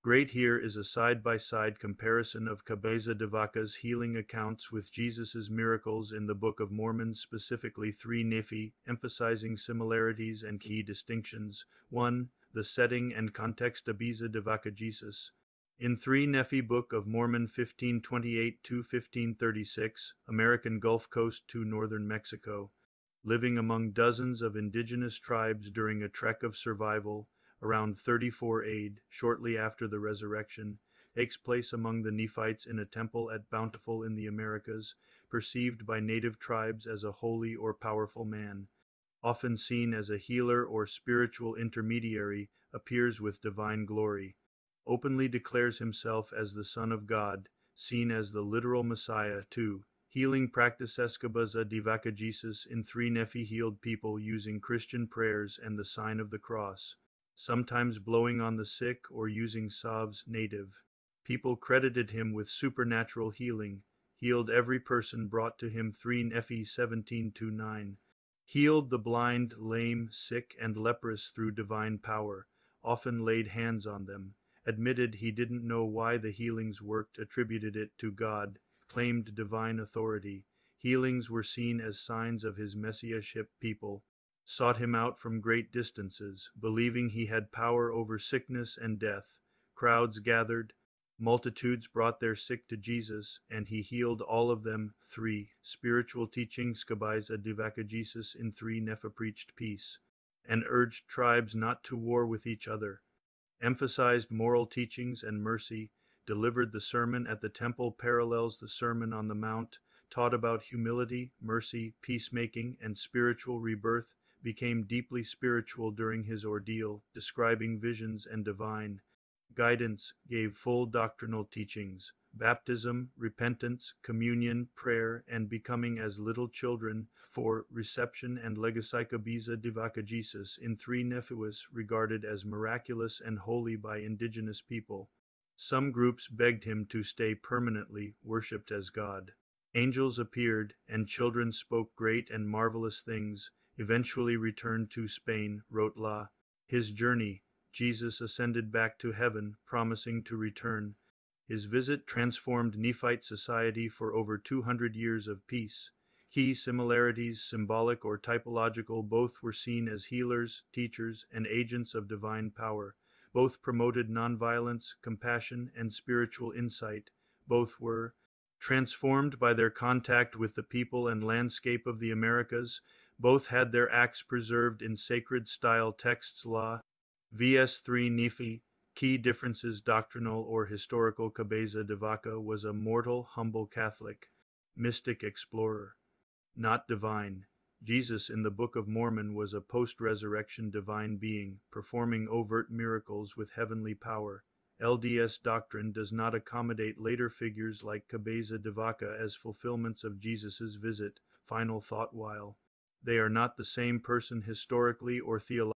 Great here is a side-by-side comparison of Cabeza de Vaca's healing accounts with Jesus's miracles in the Book of Mormon, specifically 3 Nephi, emphasizing similarities and key distinctions. 1. The setting and context. Cabeza de Vaca Jesus. In 3 Nephi, Book of Mormon 1528-1536, American Gulf Coast to northern Mexico. Living among dozens of indigenous tribes during a trek of survival, around 34 AD, shortly after the resurrection, takes place among the Nephites in a temple at Bountiful in the Americas, perceived by native tribes as a holy or powerful man. Often seen as a healer or spiritual intermediary, appears with divine glory. Openly declares himself as the Son of God, seen as the literal Messiah. 2. Healing practice. Cabeza de Vaca Jesus. In 3 Nephi healed people using Christian prayers and the sign of the cross, sometimes blowing on the sick or using salves. Native people credited him with supernatural healing, healed every person brought to him. 3 Nephi 17-9. Healed the blind, lame, sick, and leprous through divine power, often laid hands on them, admitted he didn't know why the healings worked, attributed it to God, claimed divine authority. Healings were seen as signs of his messiahship. People sought him out from great distances, believing he had power over sickness and death. Crowds gathered, multitudes brought their sick to Jesus, and he healed all of them. 3. Spiritual teachings. Cabeza de Vaca Jesus. In 3 Nephi preached peace, and urged tribes not to war with each other, emphasized moral teachings and mercy, delivered the sermon at the temple, parallels the Sermon on the Mount, taught about humility, mercy, peacemaking, and spiritual rebirth, became deeply spiritual during his ordeal, describing visions and divine guidance, gave full doctrinal teachings, baptism, repentance, communion, prayer, and becoming as little children. 4. Reception and legacy. Cabeza de Vaca Jesus. In 3 Nephi was regarded as miraculous and holy by indigenous people. Some groups begged him to stay permanently, worshipped as God. Angels appeared, and children spoke great and marvelous things. Eventually returned to Spain. Wrote La. His journey. Jesus ascended back to heaven, promising to return. His visit transformed Nephite society for over 200 years of peace. Key similarities, symbolic or typological. Both were seen as healers, teachers, and agents of divine power. Both promoted nonviolence, compassion, and spiritual insight. Both were transformed by their contact with the people and landscape of the Americas. Both had their acts preserved in sacred style texts. La. vs 3 Nephi. Key differences. Doctrinal or historical. Cabeza de Vaca was a mortal, humble Catholic, mystic explorer, not divine. Jesus in the Book of Mormon was a post-resurrection divine being, performing overt miracles with heavenly power. LDS doctrine does not accommodate later figures like Cabeza de Vaca as fulfillments of Jesus's visit. Final thought. While they are not the same person historically or theologically,